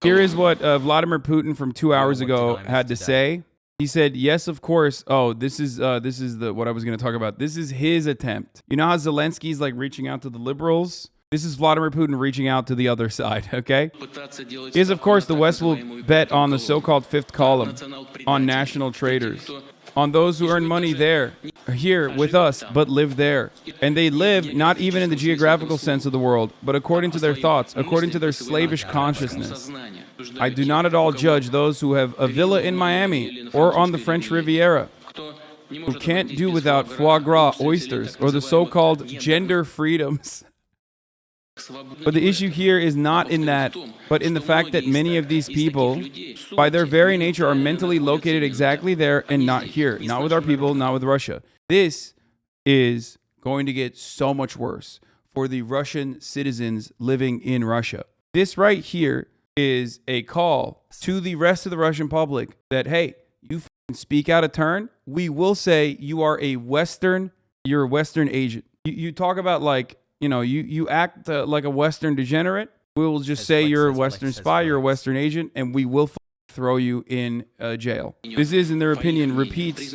Here is what Vladimir Putin from 2 hours ago had to say. He said, yes, of course. Oh, this is what I was going to talk about. This is his attempt. You know how Zelensky's like reaching out to the liberals? This is Vladimir Putin reaching out to the other side, okay? Is, of course, the West will bet on the so-called fifth column, on national traders, on those who earn money there, here with us, but live there. And they live not even in the geographical sense of the world, but according to their thoughts, according to their slavish consciousness. I do not at all judge those who have a villa in Miami or on the French Riviera, who can't do without foie gras, oysters, or the so-called gender freedoms. But the issue here is not in that, but in the fact that many of these people, by their very nature, are mentally located exactly there and not here. Not with our people, not with Russia. This is going to get so much worse for the Russian citizens living in Russia. This right here is a call to the rest of the Russian public that, hey, you speak out of turn, we will say you are you're a Western agent. You talk about like, you know, you act like a Western degenerate. We will just say you're a Western spy, you're a Western agent, and we will throw you in jail. This is, in their opinion, repeats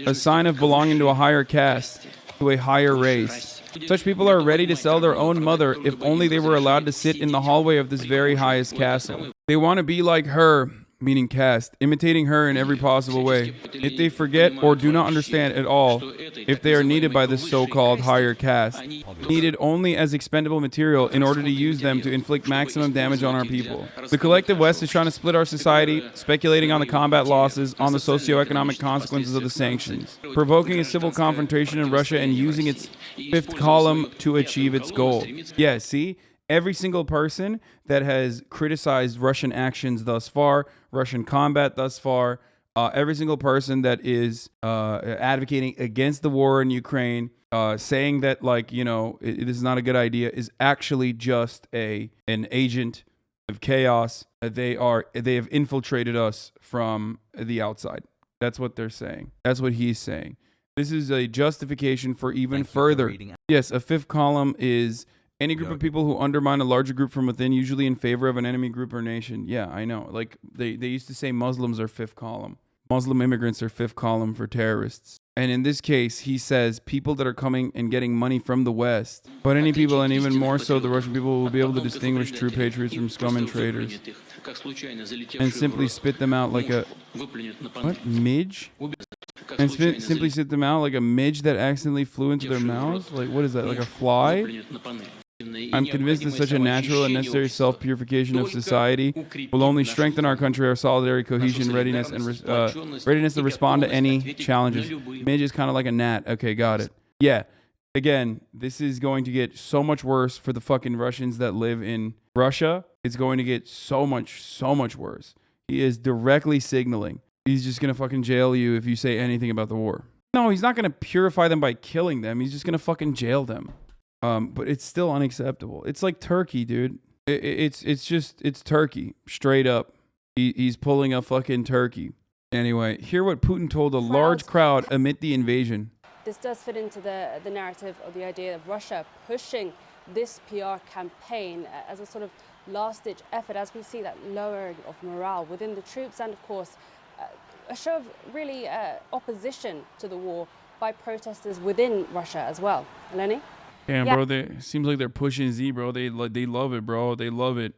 a sign of belonging to a higher caste, to a higher race. Such people are ready to sell their own mother if only they were allowed to sit in the hallway of this very highest castle. They want to be like her, meaning caste, imitating her in every possible way. If they forget or do not understand at all, if they are needed by this so-called higher caste, needed only as expendable material in order to use them to inflict maximum damage on our people. The collective West is trying to split our society, speculating on the combat losses, on the socioeconomic consequences of the sanctions, provoking a civil confrontation in Russia and using its fifth column to achieve its goal. Yeah, see? Every single person that has criticized Russian actions thus far, Russian combat thus far, every single person that is advocating against the war in Ukraine, saying that, like, you know, this is not a good idea, is actually just an agent of chaos. They have infiltrated us from the outside. That's what they're saying. That's what he's saying. This is a justification for even further. Yes, a fifth column is any group of people who undermine a larger group from within, usually in favor of an enemy group or nation. Yeah, I know. Like, they used to say Muslims are fifth column. Muslim immigrants are fifth column for terrorists. And in this case, he says people that are coming and getting money from the West. But any people, and even more so the Russian people, will be able to distinguish true patriots from scum and traitors. And simply spit them out like a... What? Midge? And simply spit them out like a midge that accidentally flew into their mouths? Like, what is that? Like a fly? I'm convinced that such a natural and necessary self-purification of society will only strengthen our country, our solidarity, cohesion, readiness, and readiness to respond to any challenges. Midge is kind of like a gnat. Okay, got it. Yeah. Again, this is going to get so much worse for the fucking Russians that live in Russia. It's going to get so much worse. He is directly signaling he's just going to fucking jail you if you say anything about the war. No, he's not going to purify them by killing them. He's just going to fucking jail them. But it's still unacceptable. It's like Turkey, dude. It's Turkey, straight up. He's pulling a fucking turkey. Anyway, hear what Putin told a large crowd amid the invasion. This does fit into the narrative of the idea of Russia pushing this PR campaign as a sort of last-ditch effort, as we see that lowering of morale within the troops and, of course, a show of really opposition to the war by protesters within Russia as well. Eleni? Damn, bro, seems like they're pushing Z, bro. They love it, bro. They love it.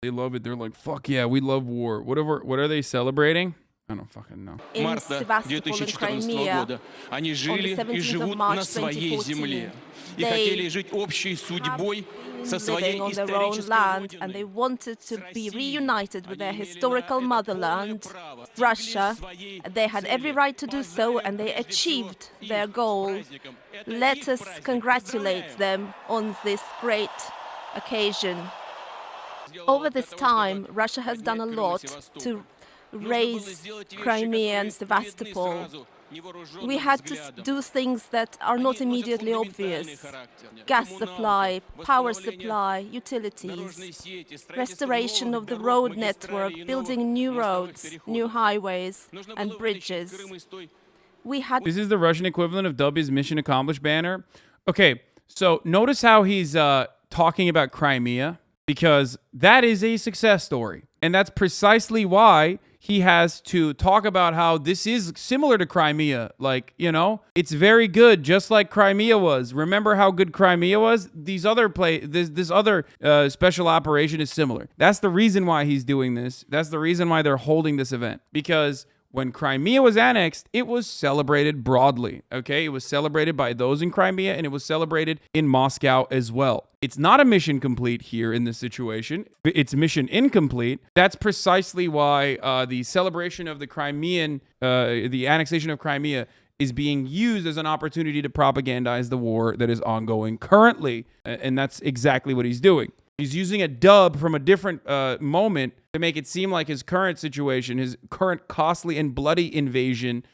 They love it. They're like, fuck yeah, we love war. Whatever. What are they celebrating? I don't fucking know. In Sevastopol and Crimea, on the 17th of March 2014, living on their own land, and they wanted to be reunited with their historical motherland, Russia. They had every right to do so, and they achieved their goal. Let us congratulate them on this great occasion. Over this time, Russia has done a lot to raise Crimea and Sevastopol. We had to do things that are not immediately obvious. Gas supply, power supply, utilities, restoration of the road network, building new roads, new highways and bridges. This is the Russian equivalent of Dubby's Mission Accomplished banner. Okay, so notice how he's talking about Crimea, because that is a success story. And that's precisely why he has to talk about how this is similar to Crimea. Like, you know, it's very good, just like Crimea was. Remember how good Crimea was? This other special operation is similar. That's the reason why he's doing this. That's the reason why they're holding this event. Because when Crimea was annexed, it was celebrated broadly, okay? It was celebrated by those in Crimea, and it was celebrated in Moscow as well. It's not a mission complete here in this situation. It's mission incomplete. That's precisely why the celebration of the the annexation of Crimea is being used as an opportunity to propagandize the war that is ongoing currently. And that's exactly what he's doing. He's using a dub from a different moment to make it seem like his current situation, his current costly and bloody invasion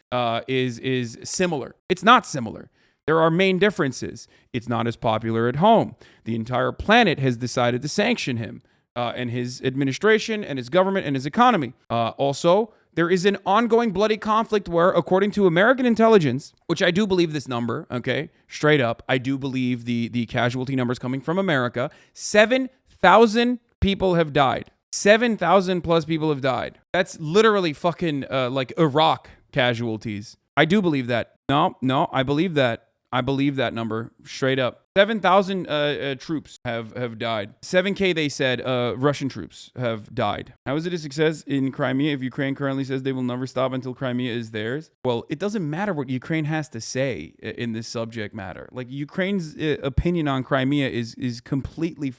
is similar. It's not similar. There are main differences. It's not as popular at home. The entire planet has decided to sanction him and his administration and his government and his economy. Also, there is an ongoing bloody conflict where, according to American intelligence, which I do believe this number, okay, straight up, I do believe the casualty numbers coming from America, 7,000 people have died. 7,000 plus people have died. That's literally fucking like Iraq casualties. I do believe that. No, I believe that. I believe that number straight up. 7,000 troops have died. 7K, they said, Russian troops have died. How is it a success in Crimea if Ukraine currently says they will never stop until Crimea is theirs? Well, it doesn't matter what Ukraine has to say in this subject matter. Like, Ukraine's opinion on Crimea is completely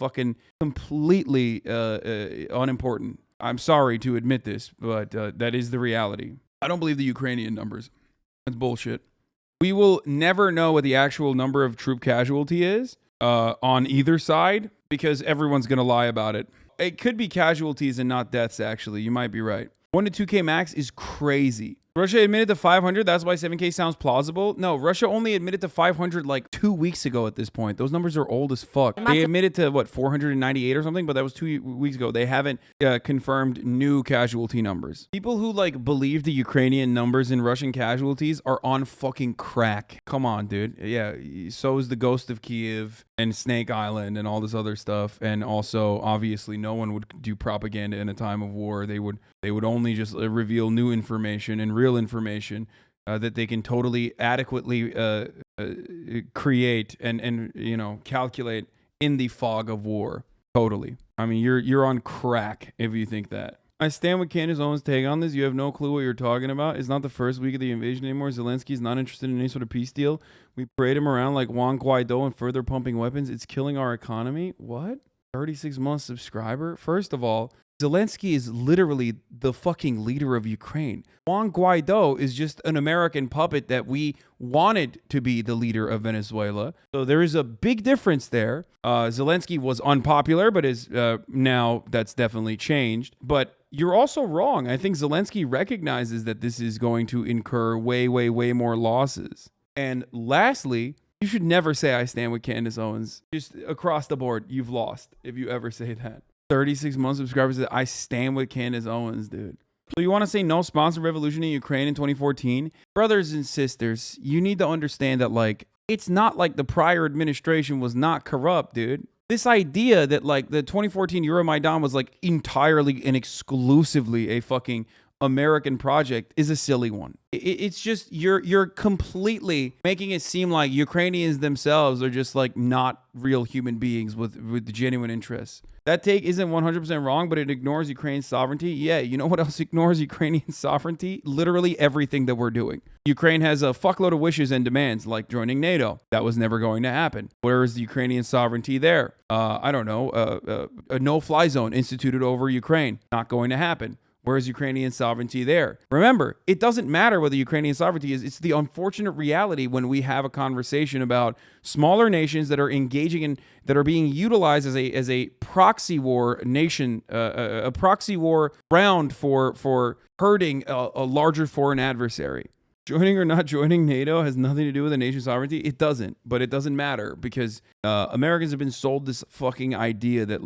unimportant. I'm sorry to admit this, but that is the reality. I don't believe the Ukrainian numbers. That's bullshit. We will never know what the actual number of troop casualty is on either side because everyone's going to lie about it. It could be casualties and not deaths, actually. You might be right. 1 to 2K max is crazy. Russia admitted to 500. That's why 7K sounds plausible. No, Russia only admitted to 500 like 2 weeks ago at this point. Those numbers are old as fuck. They admitted to, 498 or something? But that was 2 weeks ago. They haven't confirmed new casualty numbers. People who, believe the Ukrainian numbers in Russian casualties are on fucking crack. Come on, dude. Yeah, so is the Ghost of Kiev and Snake Island and all this other stuff. And also, obviously, no one would do propaganda in a time of war. They would only just reveal new information and real information that they can totally adequately create and calculate in the fog of war. Totally. I mean, you're on crack if you think that. I stand with Candace Owens' take on this. You have no clue what you're talking about. It's not the first week of the invasion anymore. Zelensky's not interested in any sort of peace deal. We parade him around like Juan Guaido and further pumping weapons. It's killing our economy. What? 36-month subscriber? First of all, Zelensky is literally the fucking leader of Ukraine. Juan Guaido is just an American puppet that we wanted to be the leader of Venezuela. So there is a big difference there. Zelensky was unpopular, but is now that's definitely changed. But you're also wrong. I think Zelensky recognizes that this is going to incur way, way, way more losses. And lastly, you should never say I stand with Candace Owens. Just across the board, you've lost if you ever say that. 36-month subscribers that I stand with Candace Owens, dude. So you want to say no sponsored revolution in Ukraine in 2014? Brothers and sisters, you need to understand that, it's not like the prior administration was not corrupt, dude. This idea that, the 2014 Euromaidan was, entirely and exclusively a fucking American project is a silly one. It's just you're completely making it seem like Ukrainians themselves are just not real human beings with genuine interests. That take isn't 100% wrong, but it ignores Ukraine's sovereignty. Yeah, you know what else ignores Ukrainian sovereignty? Literally everything that we're doing. Ukraine has a fuckload of wishes and demands, like joining NATO. That was never going to happen. Where is the Ukrainian sovereignty there? I don't know. A no-fly zone instituted over Ukraine. Not going to happen. Where's Ukrainian sovereignty there? Remember, it doesn't matter what the Ukrainian sovereignty is. It's the unfortunate reality when we have a conversation about smaller nations that are engaging in, that are being utilized as a proxy war nation, a proxy war ground for hurting a larger foreign adversary. Joining or not joining NATO has nothing to do with a nation's sovereignty. It doesn't, but it doesn't matter because Americans have been sold this fucking idea that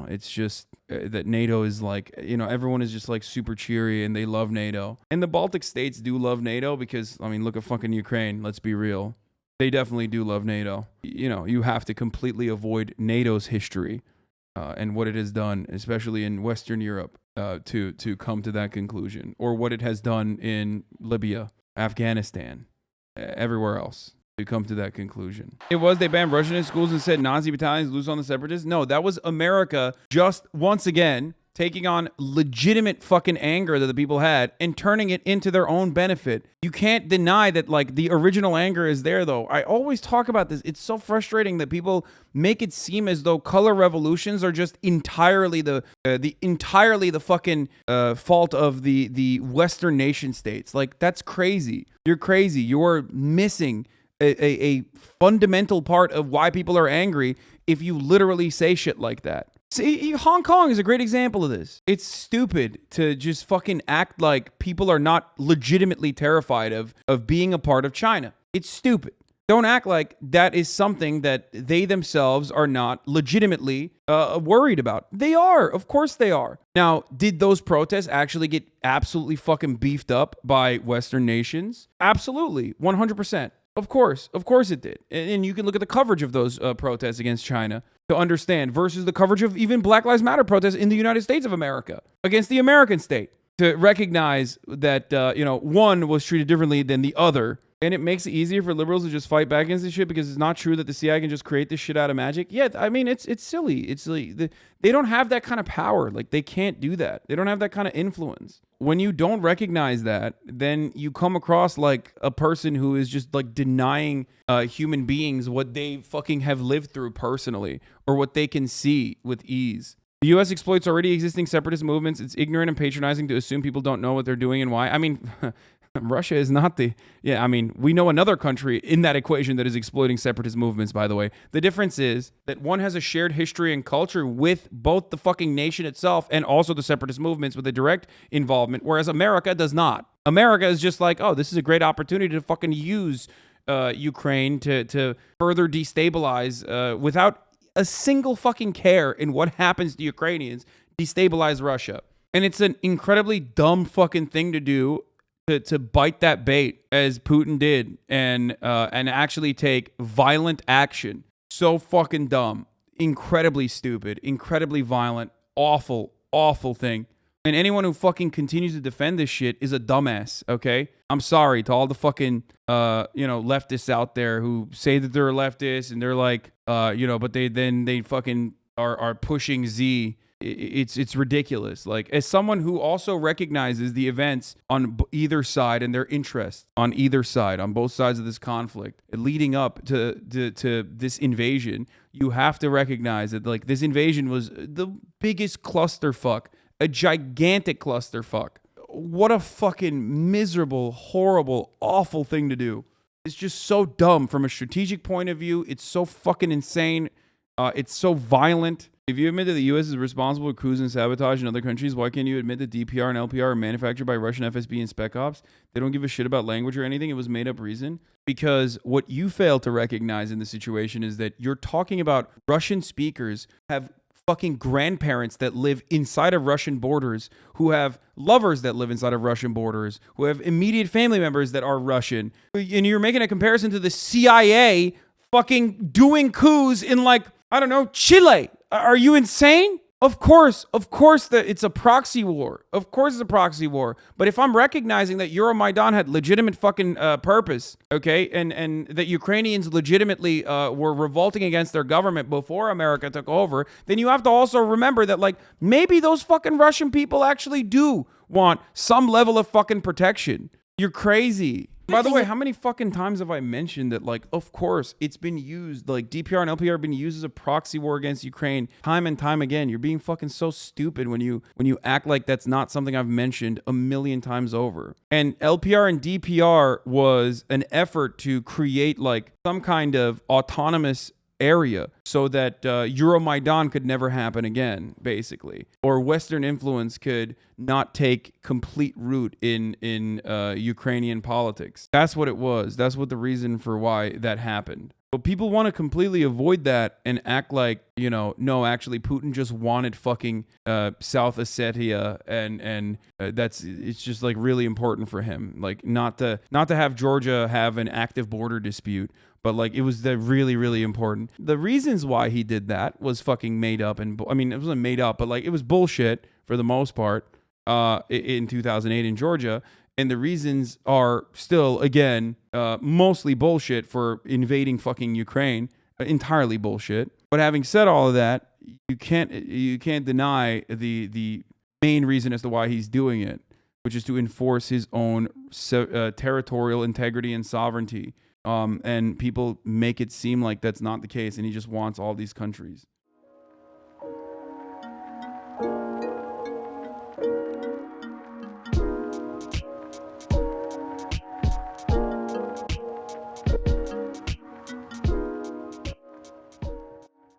it's just that NATO is everyone is just super cheery and they love NATO. And the Baltic states do love NATO because, look at fucking Ukraine. Let's be real. They definitely do love NATO. You have to completely avoid NATO's history. and what it has done, especially in Western Europe, to come to that conclusion, or what it has done in Libya, Afghanistan, everywhere else to come to that conclusion. They banned Russian in schools and said Nazi battalions loose on the separatists. No, that was America just once again taking on legitimate fucking anger that the people had and turning it into their own benefit. You can't deny that, like, the original anger is there, though. I always talk about this. It's so frustrating that people make it seem as though color revolutions are just entirely the fucking fault of the Western nation states. Like, that's crazy. You're crazy. You're missing a fundamental part of why people are angry if you literally say shit like that. See, Hong Kong is a great example of this. It's stupid to just fucking act like people are not legitimately terrified of being a part of China. It's stupid. Don't act like that is something that they themselves are not legitimately worried about. They are. Of course they are. Now, did those protests actually get absolutely fucking beefed up by Western nations? Absolutely. 100%. Of course it did. And you can look at the coverage of those protests against China to understand versus the coverage of even Black Lives Matter protests in the United States of America against the American state, to recognize that, one was treated differently than the other. And it makes it easier for liberals to just fight back against this shit because it's not true that the CIA can just create this shit out of magic. Yeah, I mean, it's silly. It's silly. They don't have that kind of power. Like, they can't do that. They don't have that kind of influence. When you don't recognize that, then you come across like a person who is just like denying human beings what they fucking have lived through personally, or what they can see with ease. The U.S. exploits already existing separatist movements. It's ignorant and patronizing to assume people don't know what they're doing and why. I mean, Russia is not we know another country in that equation that is exploiting separatist movements, by the way. The difference is that one has a shared history and culture with both the fucking nation itself and also the separatist movements with a direct involvement, whereas America does not. America is just like, oh, this is a great opportunity to fucking use Ukraine to further destabilize without a single fucking care in what happens to Ukrainians, destabilize Russia. And it's an incredibly dumb fucking thing to do, to bite that bait as Putin did and actually take violent action. So fucking dumb, incredibly stupid, incredibly violent, awful thing. And anyone who fucking continues to defend this shit is a dumbass, okay? I'm sorry to all the fucking, leftists out there who say that they're leftists and they're like, but they fucking are pushing Z. It's ridiculous. Like, as someone who also recognizes the events on either side and their interests on either side, on both sides of this conflict, leading up to this invasion, you have to recognize that, like, this invasion was the biggest clusterfuck, a gigantic clusterfuck. What a fucking miserable, horrible, awful thing to do. It's just so dumb from a strategic point of view. It's so fucking insane. It's so violent. If you admit that the U.S. is responsible for coups and sabotage in other countries, why can't you admit that DPR and LPR are manufactured by Russian FSB and Spec Ops? They don't give a shit about language or anything. It was made up reason. Because what you fail to recognize in the situation is that you're talking about Russian speakers have fucking grandparents that live inside of Russian borders, who have lovers that live inside of Russian borders, who have immediate family members that are Russian. And you're making a comparison to the CIA fucking doing coups in, like, I don't know, Chile. Are you insane? Of course that it's a proxy war. Of course it's a proxy war. But if I'm recognizing that Euromaidan had legitimate fucking purpose, okay, and that Ukrainians legitimately were revolting against their government before America took over, then you have to also remember that, like, maybe those fucking Russian people actually do want some level of fucking protection. You're crazy. By the way, how many fucking times have I mentioned that, like, of course, it's been used, like, DPR and LPR have been used as a proxy war against Ukraine time and time again. You're being fucking so stupid when you act like that's not something I've mentioned a million times over. And LPR and DPR was an effort to create, like, some kind of autonomous area so that Euromaidan could never happen again, basically, or Western influence could not take complete root in Ukrainian politics. That's what it was. That's what the reason for why that happened. But people want to completely avoid that and act like, no, actually Putin just wanted fucking South Ossetia and it's just like really important for him. Like not to have Georgia have an active border dispute, but like it was really, really important. The reasons why he did that was fucking made up. And I mean, it wasn't made up, but like it was bullshit for the most part in 2008 in Georgia. And the reasons are still, again, mostly bullshit for invading fucking Ukraine. Entirely bullshit. But having said all of that, you can't deny the main reason as to why he's doing it, which is to enforce his own territorial integrity and sovereignty. And people make it seem like that's not the case, and he just wants all these countries.